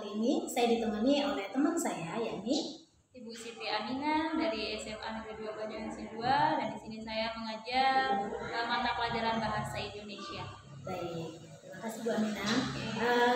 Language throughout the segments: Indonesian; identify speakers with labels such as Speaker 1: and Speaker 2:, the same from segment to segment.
Speaker 1: kali ini saya ditemani oleh teman saya yakni
Speaker 2: Ibu Siti Aminah dari SMA Negeri 2 Banjarmasin 2, dan di sini saya mengajar mata pelajaran bahasa Indonesia.
Speaker 1: Baik, terima kasih Bu Aminah.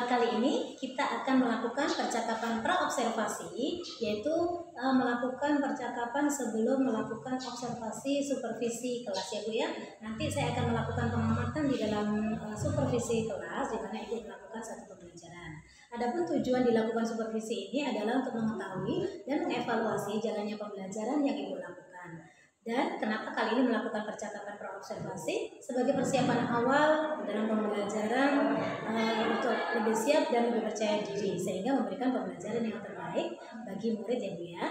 Speaker 1: Kali ini kita akan melakukan percakapan praobservasi, yaitu melakukan percakapan sebelum melakukan observasi supervisi kelas ya Bu ya. Nanti saya akan melakukan pengamatan di dalam supervisi kelas di mana Ibu melakukan satu pembelajaran. Adapun tujuan dilakukan supervisi ini adalah untuk mengetahui dan mengevaluasi jalannya pembelajaran yang Ibu lakukan. Dan kenapa kali ini melakukan percakapan praobservasi? Sebagai persiapan awal dalam pembelajaran untuk lebih siap dan lebih percaya diri sehingga memberikan pembelajaran yang terbaik bagi murid ya Bu ya.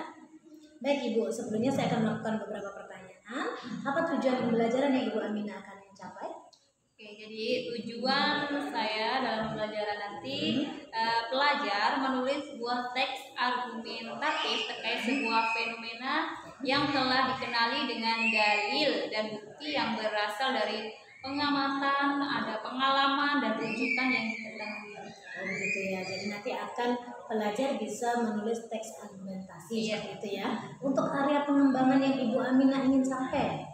Speaker 1: Baik Ibu, sebelumnya saya akan melakukan beberapa pertanyaan. Apa tujuan pembelajaran yang Ibu Aminah akan capai?
Speaker 2: Oke, jadi tujuan saya dalam pembelajaran nanti pelajar menulis sebuah teks argumentatif terkait sebuah fenomena yang telah dikenali dengan dalil dan bukti yang berasal dari pengamatan, ada pengalaman dan rujukan yang diketahui.
Speaker 1: Oh begitu ya, jadi nanti akan pelajar bisa menulis teks argumentasi seperti itu ya. Untuk area pengembangan yang Ibu Aminah ingin capai?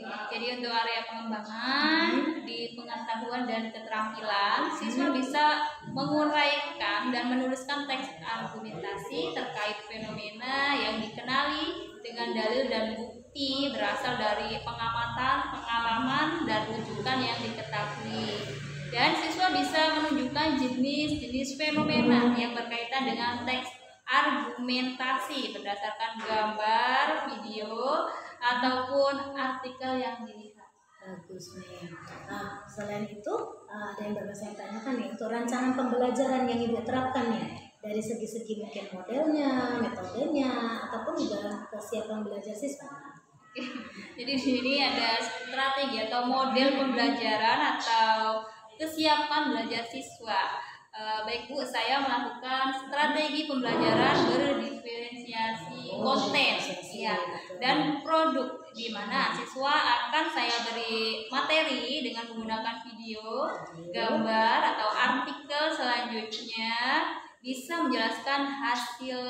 Speaker 2: Jadi untuk area pengembangan di pengetahuan dan keterampilan, siswa bisa menguraikan dan menuliskan teks argumentasi terkait fenomena yang dikenali dengan dalil dan bukti berasal dari pengamatan, pengalaman, dan rujukan yang diketahui. Dan siswa bisa menunjukkan jenis-jenis fenomena yang berkaitan dengan teks argumentasi berdasarkan gambar, video, ataupun artikel yang dilihat.
Speaker 1: Bagus nih. Nah, selain itu ada yang baru saya tanyakan nih untuk rancangan pembelajaran yang Ibu terapkan nih dari segi-segi mungkin modelnya, metodenya, ataupun juga kesiapan belajar siswa.
Speaker 2: Jadi di sini ada strategi atau model pembelajaran atau kesiapan belajar siswa. Baik Bu, saya melakukan strategi pembelajaran berdiferensiasi konten ya, dan produk, di mana siswa akan saya beri materi dengan menggunakan video, gambar atau artikel selanjutnya bisa menjelaskan hasil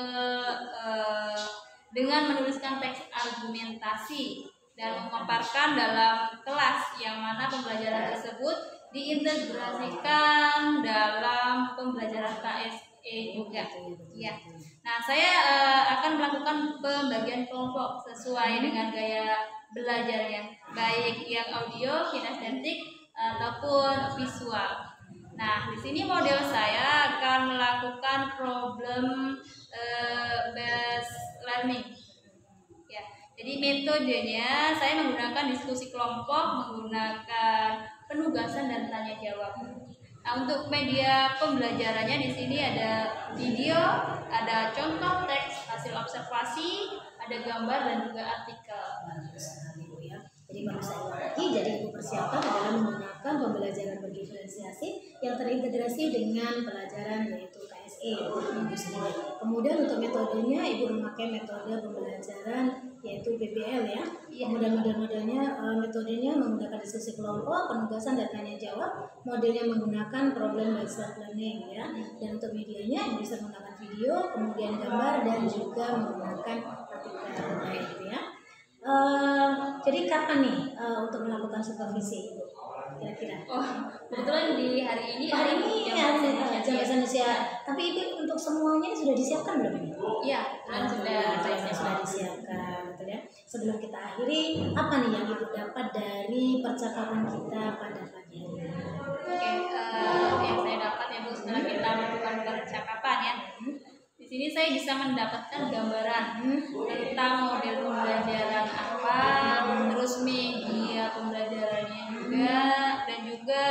Speaker 2: dengan menuliskan teks argumentasi dan memaparkan dalam kelas, yang mana pembelajaran tersebut diintegrasikan dalam pembelajaran KSE juga. Ya. Nah, saya akan melakukan pembagian kelompok sesuai dengan gaya belajarnya, baik yang audio, kinestetik ataupun visual. Nah, di sini model saya akan melakukan problem based learning. Ya. Jadi metodenya saya menggunakan diskusi kelompok, menggunakan penugasan dan tanya jawab. Nah, untuk media pembelajarannya di sini ada video, ada contoh teks hasil observasi, ada gambar dan juga artikel.
Speaker 1: Bagus sekali Bu ya. Jadi baru saya lagi, jadi Ibu persiapkan adalah menggunakan pembelajaran berdiferensiasi yang terintegrasi dengan pelajaran yaitu KSE. Kemudian untuk metodenya Ibu memakai metode pembelajaran yaitu PBL ya. Kemudian model-modelnya metodenya menggunakan diskusi kelompok, penugasan dan tanya jawab. Modelnya menggunakan problem based learning ya. Dan untuk medianya bisa menggunakan video, kemudian gambar dan juga menggunakan artikel gitu ya. Jadi kapan nih untuk melakukan supervisi Ibu? Kira-kira?
Speaker 2: Kebetulan di hari ini
Speaker 1: jam bahasa Indonesia. Tapi Ibu untuk semuanya sudah disiapkan belum ini?
Speaker 2: Iya,
Speaker 1: sudah disiapkan, betul ya. Sebelum kita akhiri, apa nih yang Ibu dapat dari percakapan kita pada pagi hari ini?
Speaker 2: Oke, yang saya dapat ya Bu, setelah kita melakukan percakapan ya. Di sini saya bisa mendapatkan gambaran tentang model pembelajaran apa, terus media pembelajarannya juga, dan juga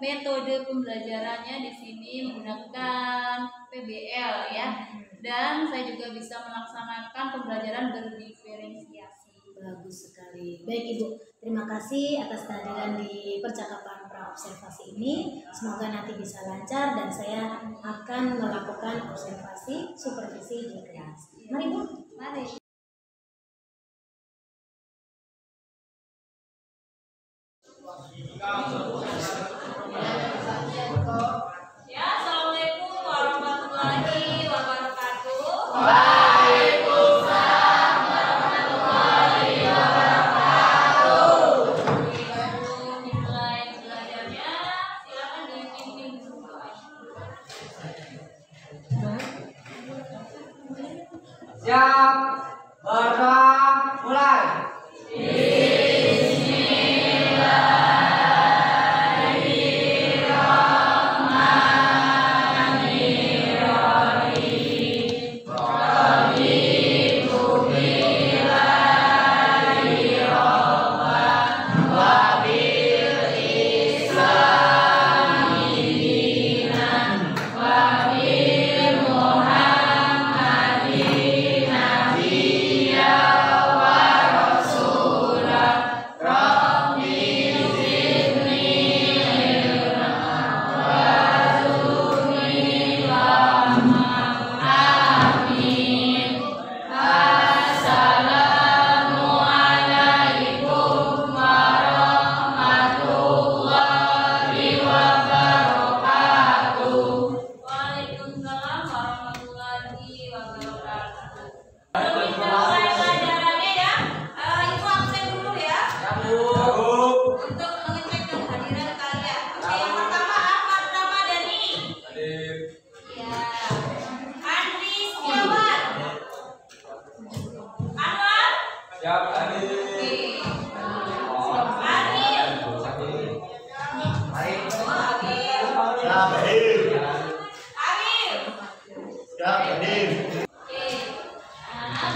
Speaker 2: metode pembelajarannya di sini menggunakan PBL ya. Dan saya juga bisa melaksanakan pembelajaran berdiferensiasi.
Speaker 1: Bagus sekali. Baik Ibu, terima kasih atas kehadiran di percakapan praobservasi ini. Semoga nanti bisa lancar dan saya akan melakukan observasi supervisi di kelas. Mari Bu.
Speaker 2: Mari. Ya, assalamualaikum warahmatullahi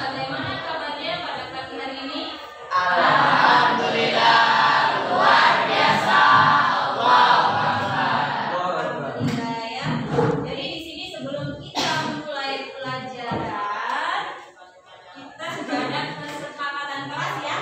Speaker 2: Bagaimana kabarnya pada pagi hari ini?
Speaker 3: Alhamdulillah luar biasa.
Speaker 2: Alhamdulillah ya. Jadi di sini sebelum kita memulai pelajaran, kita sudah ada kesepakatan kelas ya.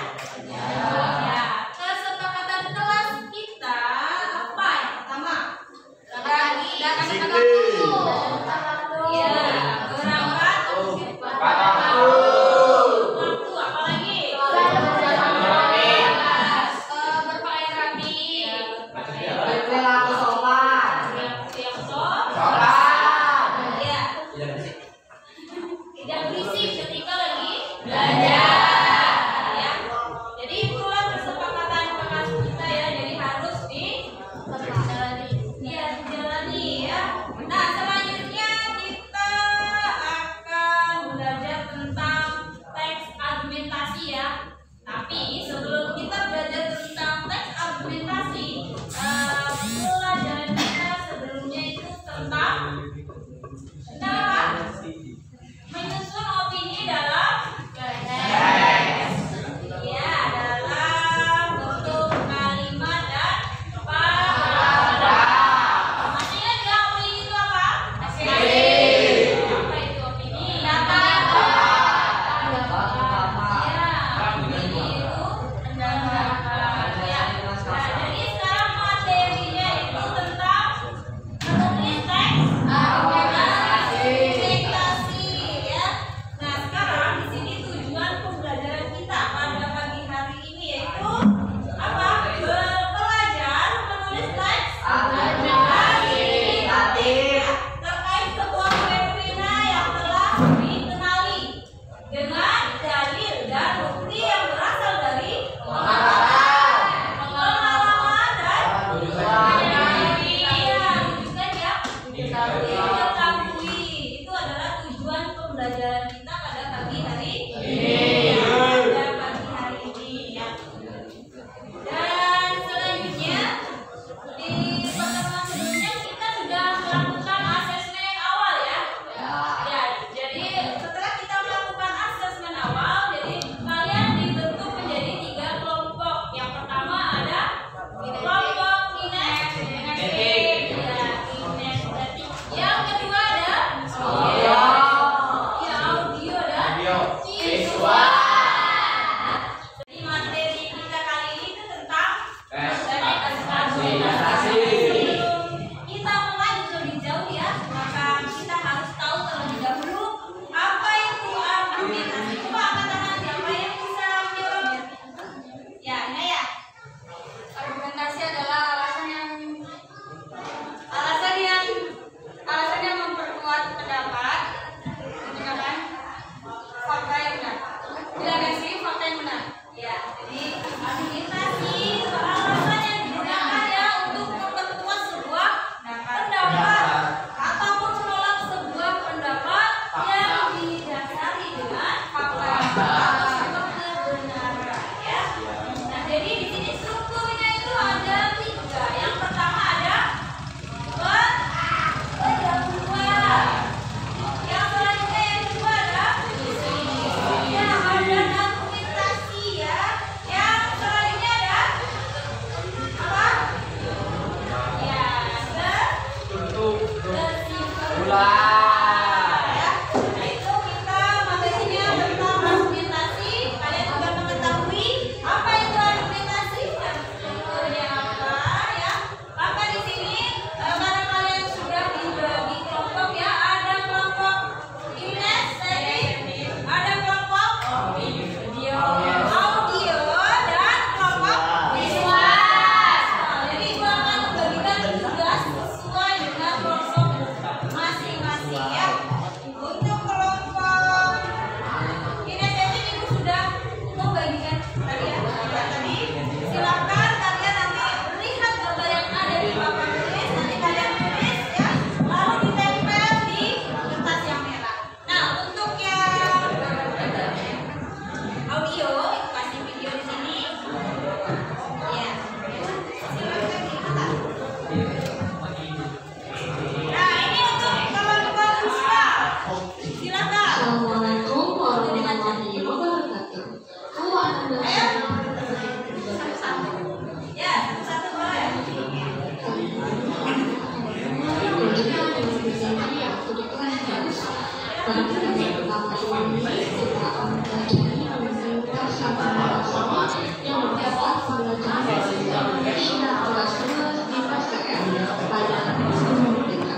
Speaker 4: ini kita akan mempelajari mengenai teks argumentasi yang merupakan pembelajaran bahasa Indonesia kelas 11 di PTN pada semester mereka.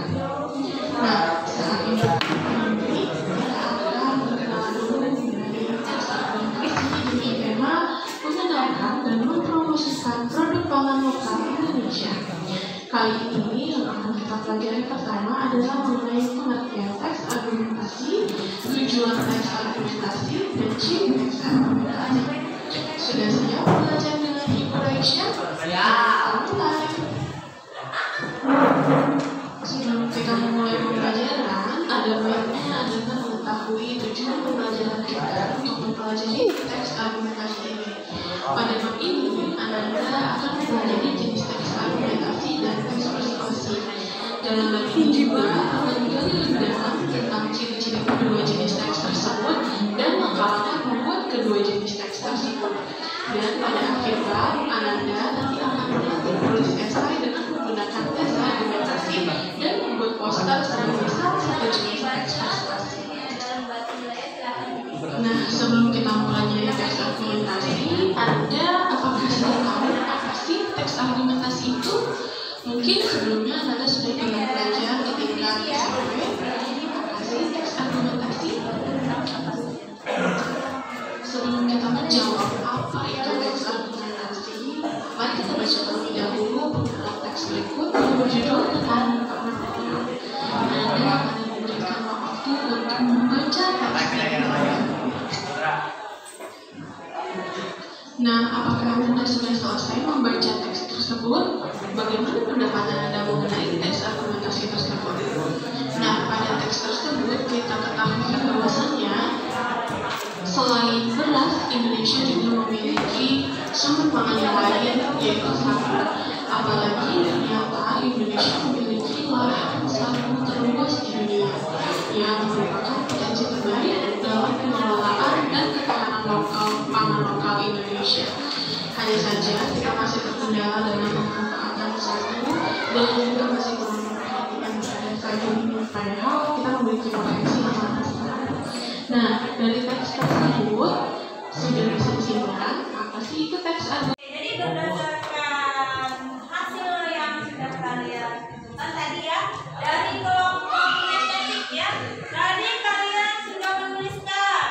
Speaker 4: Nah, saat ini kita akan berkenalan dulu mengenai teks argumentasi dengan tema mengenalkan dan mempromosikan produk pangan lokal Indonesia. Kali ini yang akan kita pelajari pertama adalah mengenai pengertian teks argumentasi, tujuan teks argumentasi, dan ciri teks argumentasi. Sudah siap belajar dengan Ibu Raisya? Ya. Mulai. Sebelum kita memulai pembelajaran, ada baiknya adalah mengetahui tujuan pembelajaran kita untuk mempelajari teks argumentasi ini. Pada bab ini, Anda akan mempelajari jenis teks argumentasi dan teks persuasi. Dalam bab ini juga akan menggali lebih dalam tentang ciri-ciri kedua jenis teks tersebut dan langkah-langkah membuat kedua jenis teks tersebut. Dan pada akhir bab, Ananda nanti akan melatih menulis esai dengan menggunakan teks argumentasi dan membuat poster sebagai salah satu jenis teks persuasi. Nah, sebelum kita mempelajari teks argumentasi, Anda apakah sudah tahu apa sih teks argumentasi itu? Mungkin sebelumnya Anda sudah pernah belajar di tingkat SMP. Apa sih teks argumentasi? Sebelum kita menjawab apa itu teks argumentasi, mari kita baca terlebih dahulu beberapa teks berikut berjudul tentang pengertian. Anda akan diberikan waktu untuk membaca teks ini. Nah, apakah Anda sudah selesai membaca teks tersebut? Bagaimana pendapat Anda mengenai teks argumentasi tersebut? Nah, pada teks tersebut kita ketahui bahwasannya selain beras, Indonesia juga memiliki sumber pangan yang lain, yaitu sagu. Apalagi ternyata Indonesia memiliki lahan sagu terluas di dunia, yang merupakan potensi terbaik dalam pengelolaan dan ketahanan pangan lokal Indonesia. Hanya saja kita masih terkendala dalam pemanfaatan sagu dan juga masih kurang memperhatikan keadaan sagu ini, padahal kita memiliki potensi yang sangat besar. Nah, dari teks tersebut sudah bisa disimpulkan apa sih itu teks argumentasi?
Speaker 2: Jadi berdasarkan hasil yang sudah kalian tentukan tadi ya, dari kelompok kinetetik ya, tadi kalian sudah menuliskan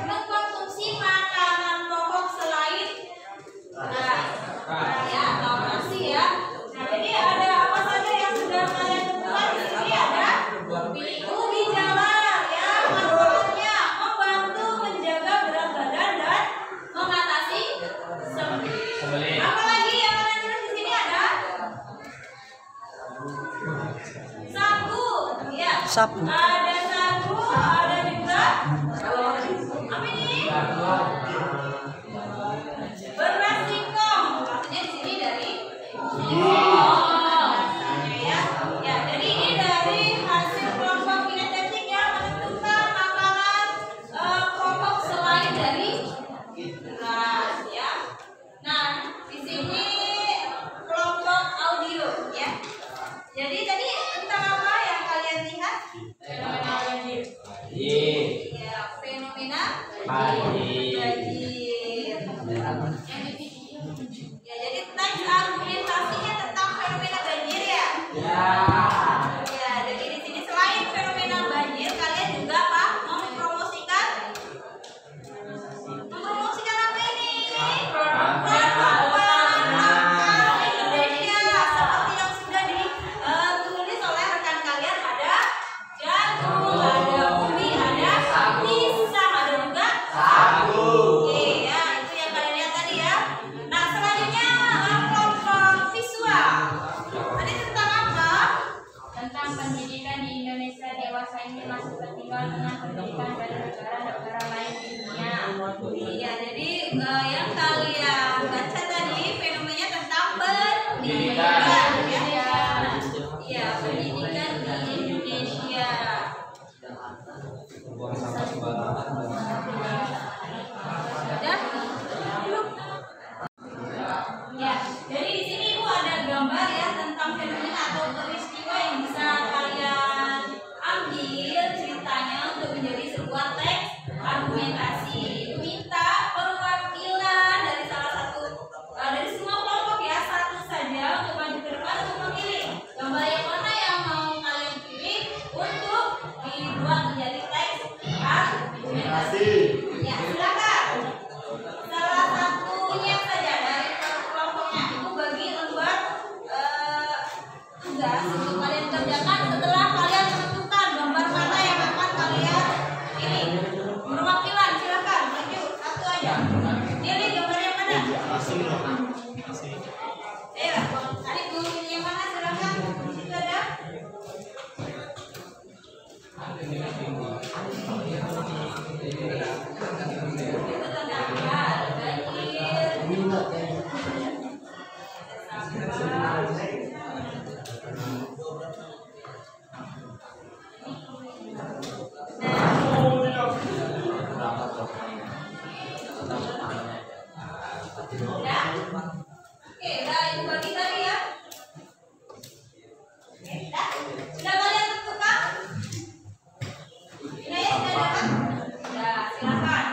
Speaker 2: mengkonsumsi makanan pokok selain beras ya atau nasi ya. Nah, jadi ada apa saja yang sudah kalian tentukan di sini? Ada ubi jalar ya, manfaatnya membantu menjaga berat badan dan mengatasi sembelih. Apalagi yang kalian tulis di sini ada sagu ya. Ada sagu, ada juga apa ini? Beras singkong. Maksudnya di sini dari ya. Ya, jadi ini dari hasil kelompok kinetetik yang menentukan makanan pokok selain dari beras ya. Nah, di sini kelompok audio ya. Jadi tadi tentang apa yang kalian lihat? Fenomena banjir. Ya, fenomena banjir. Ya, jadi teks argumentasinya tentang fenomena banjir ya. Ya, jadi di sini selain fenomena banjir, kalian juga apa? Mempromosikan apa ini? Produk lokal Indonesia, seperti yang sudah ditulis oleh rekan kalian. Ada jagung, ada ubi, ada pisang, ada juga sagu. Oke, ya itu yang kalian lihat tadi ya. Nah, selanjutnya kelompok visual. Tadi tentang apa? Tentang pendidikan di Indonesia dewasa ini masih tertinggal dengan pendidikan dari negara-negara lain di dunia. Iya, jadi yang kalian baca tadi fenomenanya tentang pendidikan ya. Iya, pendidikan di Indonesia. Sudah? Ya, jadi di sini Ibu ada gambar ya tentang fenomena atau peristiwa yang bisa kalian ambil ceritanya Pilih gambar yang mana? Ayo, adik dulu pilih yang mana? Silakan. Itu ada. Oke, udah ibu bagi tadi ya. Sudah kalian tentukan? Ini ya, sudah dapat? Ya, silakan.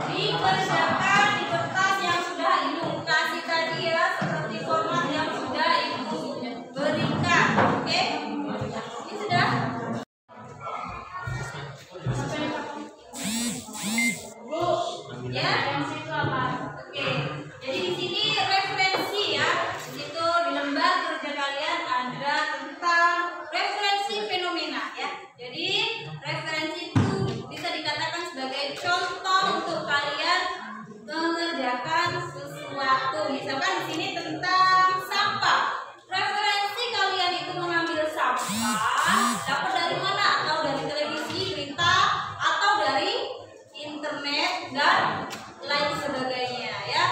Speaker 2: Dikerjakan di kertas yang sudah ibu kasih tadi ya, seperti format yang sudah ibu berikan. Oke? Ini sudah? Bu, ya? Oke. Jadi di sini referensi ya. Di situ di lembar kerja kalian ada tentang referensi fenomena ya. Jadi referensi itu bisa dikatakan sebagai contoh untuk kalian mengerjakan sesuatu. Misalkan di sini tentang sampah. Referensi kalian itu mengambil sampah dapat dari mana? Atau dari televisi, berita, atau dari internet dan lain sebagainya ya.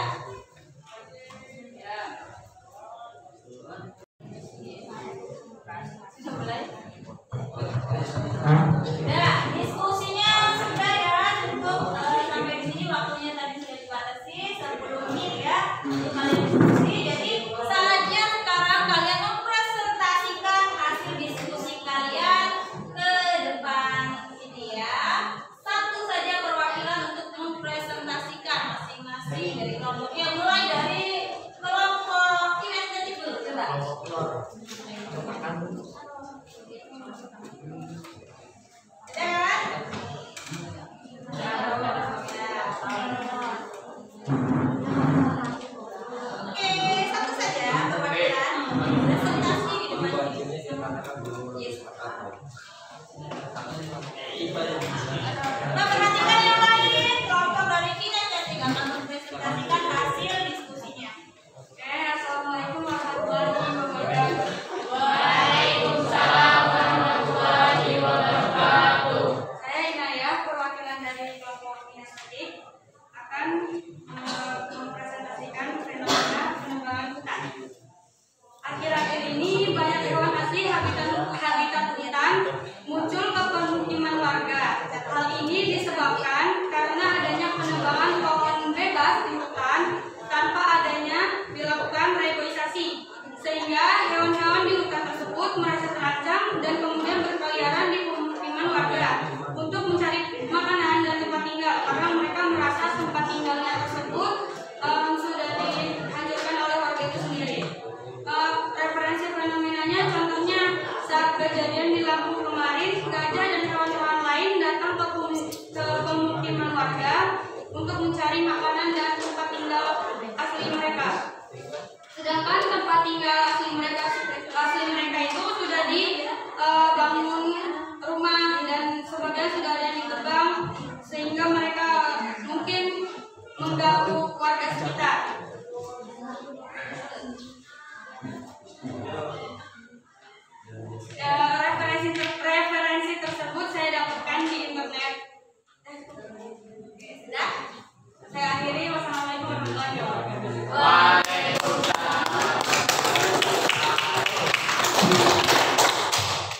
Speaker 2: Nah, diskusinya sudah ya, cukup sampai di sini waktunya tadi sudah dibatasi 10 menit ya untuk kalian diskusi. Jadi saatnya sekarang kalian mempresentasikan hasil diskusi kalian ke depan sini ya. Satu saja perwakilan untuk mempresentasikan masing-masing dari kelompoknya, mulai dari kelompok kinestetik dulu, coba. Oke, satu saja perwakilan presentasi di depan ini. Yes. Nah, perhatikan yang lain, kelompok dari kinestetik akan mempresentasikan hasil diskusinya. Oke, assalamualaikum warahmatullahi wabarakatuh.
Speaker 3: Waalaikumsalam warahmatullahi wabarakatuh.
Speaker 2: Saya Inayah, perwakilan dari kelompok kinestetik akan mempresentasikan fenomena penebangan hutan. Akhir-akhir ini banyak hewan asli habitat hutan muncul ke pemukiman warga. Hal ini disebabkan karena adanya penebangan pohon bebas di hutan tanpa adanya dilakukan reboisasi, sehingga hewan-hewan di hutan tersebut merasa terancam dan kemudian berkeliaran di pemukiman warga untuk mencari makanan dan tempat tinggal, karena mereka merasa tempat tinggalnya tersebut sudah dihancurkan oleh warga itu sendiri. Referensi fenomenanya contohnya saat kejadian di Lampung kemarin, gajah dan hewan-hewan lain datang ke pemukiman warga untuk mencari makanan dan tempat tinggal asli mereka. Sedangkan tempat tinggal asli mereka itu sudah dibangun rumah dan sebagian sudah ada yang ditebang, sehingga mereka mungkin mengganggu warga sekitar. Referensi tersebut saya dapatkan di internet. Oke, sudah? Saya akhiri. Wassalamualaikum warahmatullahi wabarakatuh.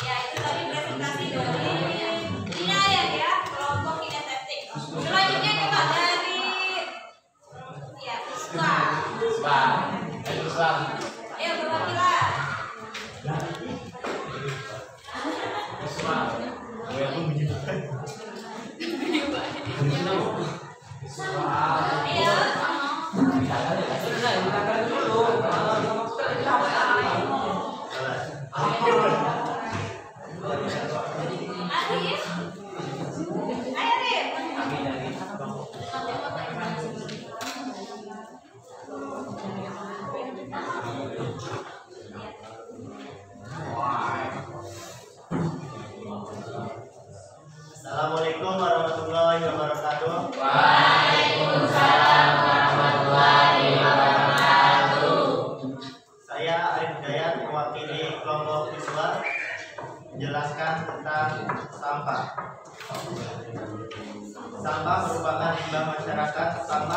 Speaker 2: Ya, itu tadi presentasi dari Inayah ya, kelompok kinestetik. Selanjutnya coba dari ya, siswa. Ayo perwakilan.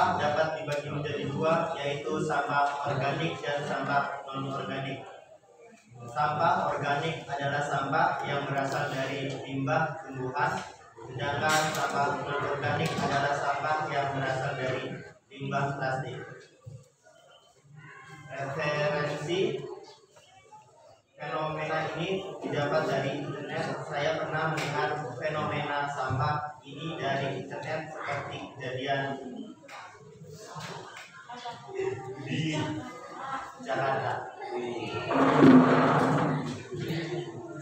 Speaker 5: sampah dapat dibagi menjadi dua, yaitu sampah organik dan sampah non-organik. Sampah organik adalah sampah yang berasal dari limbah tumbuhan, sedangkan sampah non-organik adalah sampah yang berasal dari limbah plastik. Referensi fenomena ini didapat dari internet. Saya pernah melihat fenomena sampah ini dari internet seperti kejadian di Jakarta.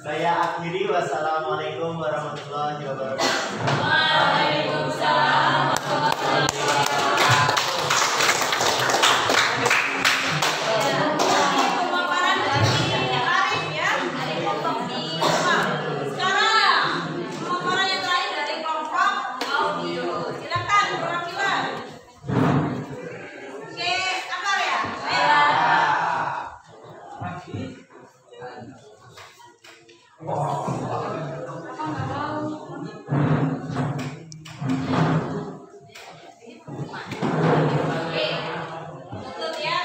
Speaker 5: Saya akhiri, wassalamualaikum warahmatullahi wabarakatuh.
Speaker 3: Waalaikumsalam warahmatullahi wabarakatuh.
Speaker 2: Pemaparan dari Arif ya, dari kelompok di sekarang pemaparan yang terakhir dari kelompok audio. Silakan perwakilan. Oke, Akar ya. Tutup ya.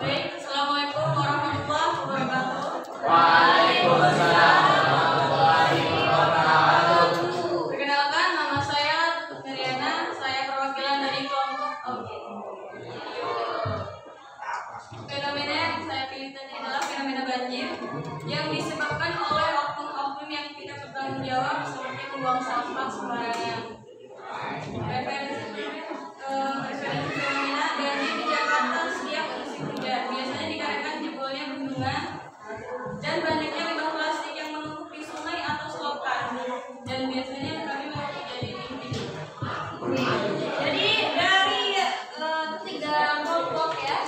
Speaker 2: Baik, assalamualaikum warahmatullahi wabarakatuh.
Speaker 3: Waalaikumsalam warahmatullahi wabarakatuh.
Speaker 2: Perkenalkan, nama saya Tutut Mariana. Saya perwakilan dari kelompok audio. Fenomena yang saya pilih tadi adalah fenomena banjir yang disebabkan oleh oknum-oknum yang tidak bertanggung jawab seperti membuang sampah sembarangan. Referensi fenomena banjir di Jakarta setiap musim hujan biasanya dikarenakan jebolnya bendungan dan banyaknya limbah plastik yang menumpuk di sungai atau selokan, dan biasanya kami mau jadi tinggi. Jadi dari ketiga kelompok ya.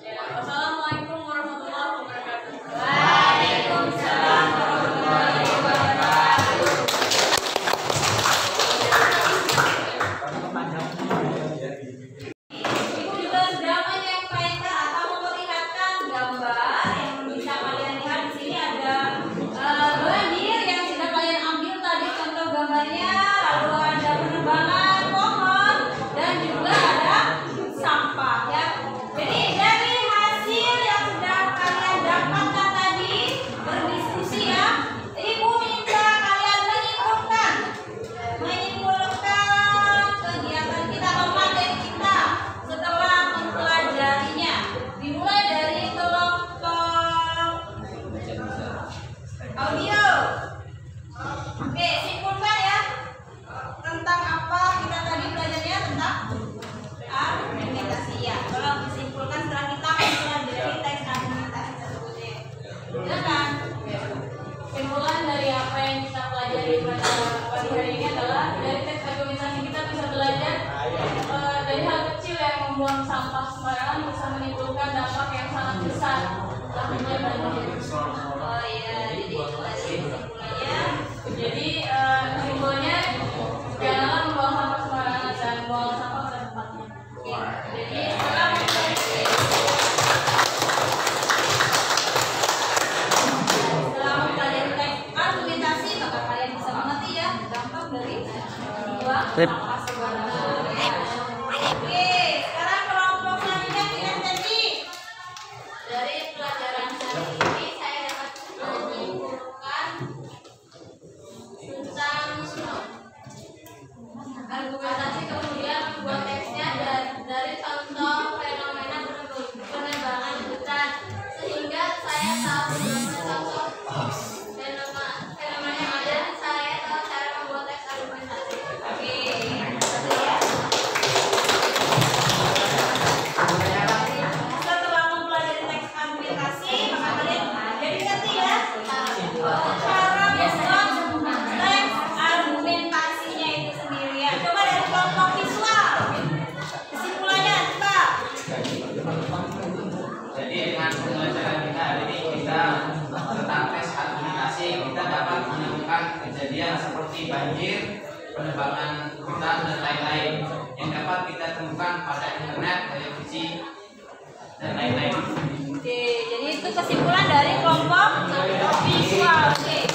Speaker 2: Ya, wassalamualaikum warahmatullahi wabarakatuh.
Speaker 3: Waalaikumsalam warahmatullahi wabarakatuh.
Speaker 2: Ibu juga sedang menyampaikan atau memperlihatkan gambar yang bisa kalian lihat di sini. Ada banjir yang sudah kalian ambil tadi contoh gambarnya, lalu ada penebangan pohon dan juga ada sampah ya. Jadi dari hasil yang sudah kalian dapatkan tadi berdiskusi ya, Ibu minta kalian menyimpulkan kegiatan kita atau materi kita setelah mempelajarinya. Dimulai dari kelompok audio. Oke, simpulkan ya tentang apa kita tadi belajarnya tentang argumentasi ya. Tolong disimpulkan setelah kita mempelajari teks argumentasi tersebut. Silakan. Kesimpulan dari apa yang kita pelajari pada pagi hari ini adalah dari teks argumentasi kita bisa belajar dari hal kecil yang membuang sampah sembarangan bisa menimbulkan dampak yang sangat besar. Lakukan banjir. Oh iya, jadi itu tadi kesimpulannya. Jadi kesimpulannya janganlah membuang sampah sembarangan dan buang sampah pada tempatnya. Oke, jadi setelah mempelajari teks argumentasi maka kalian bisa mengerti ya dampak dari membuang sampah sembarangan. Oke, sekarang kelompok selanjutnya dengan tadi. Dari pelajaran hari ini saya dapat menyimpulkan tentang argumentasi, kemudian membuat teksnya dari contoh fenomena penerbangan hutan, sehingga saya tahu contoh fenomena yang ada, saya tahu cara membuat teks argumentasi. Oke, terima kasih ya. Setelah mempelajari teks argumentasi, maka kalian jadi ngerti ya cara membuat teks argumentasinya itu sendiri ya. Coba dari kelompok visual, kesimpulannya coba.
Speaker 6: Jadi dengan pembelajaran kita hari ini kita tentang tes argumentasi, kita dapat menemukan kejadian seperti banjir, penebangan hutan dan lain-lain yang dapat kita temukan pada internet, televisi dan lain-lain.
Speaker 2: Oke, jadi itu kesimpulan dari kelompok visual. Oke.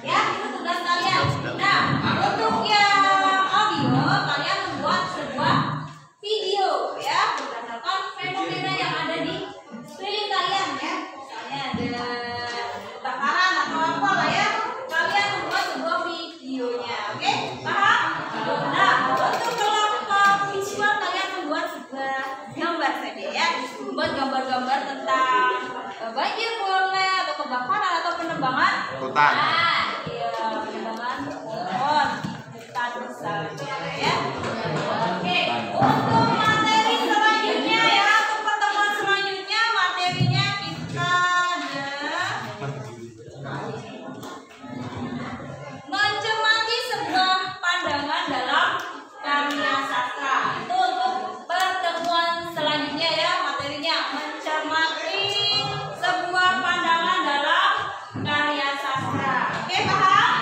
Speaker 2: Ya, itu tugas kalian. Nah, untuk yang audio, kalian membuat sebuah video ya berdasarkan fenomena yang ada di sekeliling kalian ya. Misalnya ada kebakaran atau apa lah ya. Kalian membuat sebuah videonya, oke? Paham? Nah, untuk kelompok visual kalian membuat sebuah gambar saja ya. Membuat gambar-gambar tentang banjir boleh atau kebakaran atau penebangan
Speaker 3: Hutan.
Speaker 2: Nah, iya, penebangan pohon hutan misalnya ya. Oke, untuk materi selanjutnya ya, untuk pertemuan selanjutnya materinya kita ada mencermati sebuah pandangan dalam karya sastra. Itu untuk pertemuan selanjutnya ya, materinya mencermati sebuah pandangan dalam karya sastra. Oke, paham?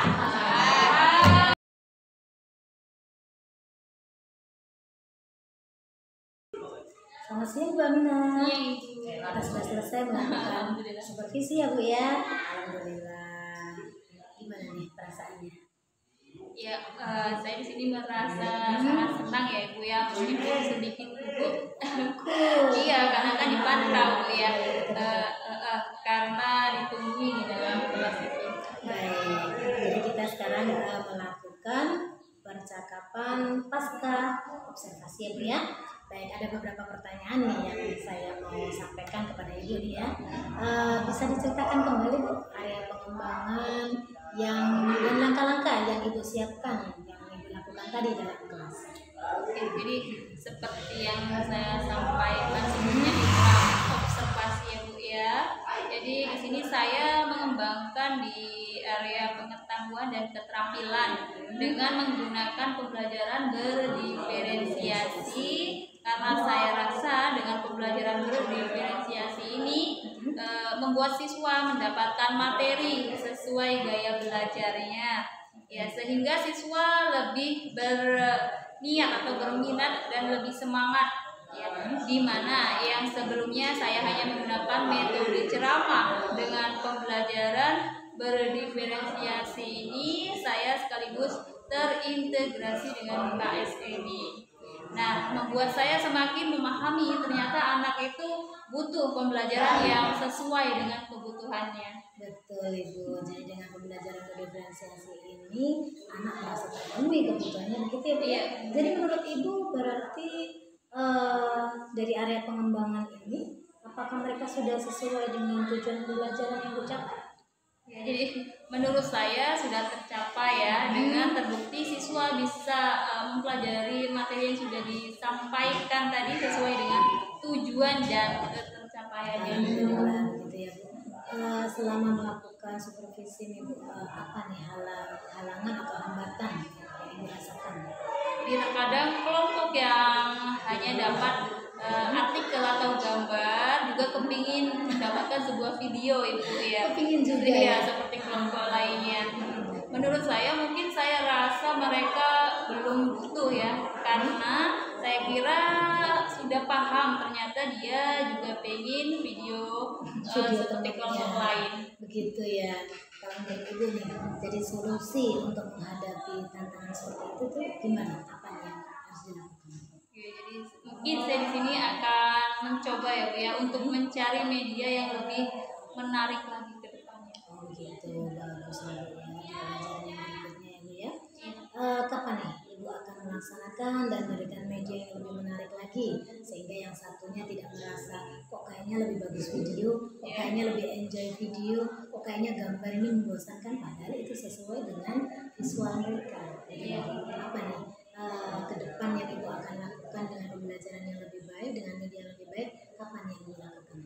Speaker 1: Selamat siang Bu Aminah.
Speaker 2: Iya, Ibu.
Speaker 1: Kita sudah selesai melakukan supervisi ya Bu ya. Alhamdulillah. Gimana nih perasaannya?
Speaker 2: Ya, saya di sini merasa sangat senang ya Ibu ya, meskipun sedikit gugup. Iya, karena kan dipantau Bu ya, karena ditunggu di dalam kelas itu.
Speaker 1: Baik, jadi kita sekarang melakukan percakapan pasca observasi ya Bu ya. Baik, ada beberapa pertanyaan nih yang saya mau sampaikan kepada Ibu nih ya. Bisa diceritakan kembali Bu area pengembangan yang dan langkah-langkah yang Ibu siapkan yang Ibu lakukan tadi dalam kelas.
Speaker 2: Oke, jadi seperti yang saya sampaikan sebelumnya di tahap observasi ya Bu ya. Jadi di sini saya mengembangkan di area pengetahuan dan keterampilan dengan menggunakan pembelajaran berdiferensiasi karena saya rasa dengan pembelajaran berdiferensiasi ini membuat siswa mendapatkan materi sesuai gaya belajarnya ya, sehingga siswa lebih berniat atau berminat dan lebih semangat ya, di mana yang sebelumnya saya hanya menggunakan metode ceramah. Dengan pembelajaran berdiferensiasi ini saya sekaligus terintegrasi dengan KSE ini. Nah, membuat saya semakin memahami ternyata anak itu butuh pembelajaran yang sesuai dengan kebutuhannya.
Speaker 1: Betul Ibu, jadi dengan pembelajaran berdiferensiasi ini anak merasa terpenuhi kebutuhannya begitu ya Bu ya. Jadi menurut Ibu berarti dari area pengembangan ini apakah mereka sudah sesuai dengan tujuan pembelajaran yang dicapai?
Speaker 2: Ya, jadi menurut saya sudah tercapai ya, dengan terbukti siswa bisa mempelajari materi yang sudah disampaikan tadi sesuai dengan tujuan dan tercapaiannya.
Speaker 1: Alhamdulillah gitu ya Bu. Selama melakukan supervisi nih Bu, apa nih halangan atau hambatan yang Ibu rasakan?
Speaker 2: Jadi terkadang kelompok yang hanya dapat artikel atau gambar juga kepingin mendapatkan sebuah video Ibu ya.
Speaker 1: Kepingin juga
Speaker 2: ya,
Speaker 1: ya?
Speaker 2: seperti kelompok lainnya. Menurut saya mungkin saya rasa mereka belum butuh ya, karena saya kira sudah paham ternyata dia juga pengen video seperti kelompok lain.
Speaker 1: Begitu ya. Kalau menurut Ibu nih, jadi solusi untuk menghadapi tantangan seperti itu tuh gimana? Apa yang harus dilakukan?
Speaker 2: Ya, jadi mungkin saya di sini akan mencoba ya Bu ya untuk mencari media yang lebih menarik lagi ke depannya.
Speaker 1: Oh gitu, bagus lah Bu ya. Di pelajaran yang berikutnya ya Bu ya. Kapan nih Ibu akan melaksanakan dan memberikan media yang lebih menarik lagi sehingga yang satunya tidak merasa kok kayaknya lebih bagus video, kok kayaknya lebih enjoy video, kok kayaknya gambar ini membosankan, padahal itu sesuai dengan visual mereka. Jadi apa nih ke depan yang Ibu akan lakukan dengan pembelajaran yang lebih baik, dengan media yang lebih baik, kapan yang Ibu lakukan?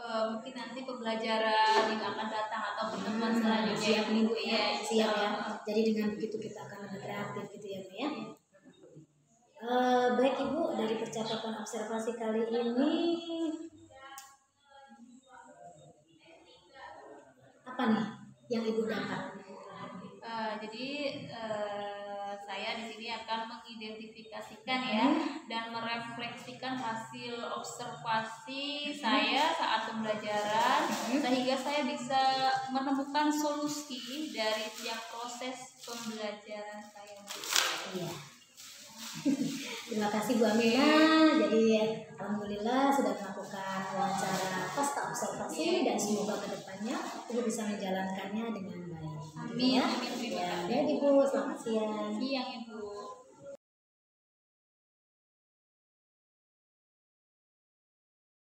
Speaker 2: Mungkin nanti pembelajaran yang akan datang atau pertemuan selanjutnya.
Speaker 1: Siap nih Bu
Speaker 2: Iya,
Speaker 1: ya, siap ya. Jadi dengan begitu kita akan lebih kreatif gitu ya Bu ya. Baik Ibu, dari percakapan observasi kali ini apa nih yang Ibu dapat?
Speaker 2: Jadi saya di sini akan mengidentifikasikan ya dan merefleksikan hasil observasi saya saat pembelajaran. sehingga saya bisa menemukan solusi dari tiap proses pembelajaran saya.
Speaker 1: Iya. Terima kasih Bu Aminah. Jadi alhamdulillah sudah melakukan wawancara pasca observasi dan semoga kedepannya Ibu bisa menjalankannya dengan baik.
Speaker 2: Amin.
Speaker 1: Ya.
Speaker 2: Amin. Terima
Speaker 1: Ya,
Speaker 2: kasih.
Speaker 1: baik Ibu, selamat siang.
Speaker 2: Siang Ibu.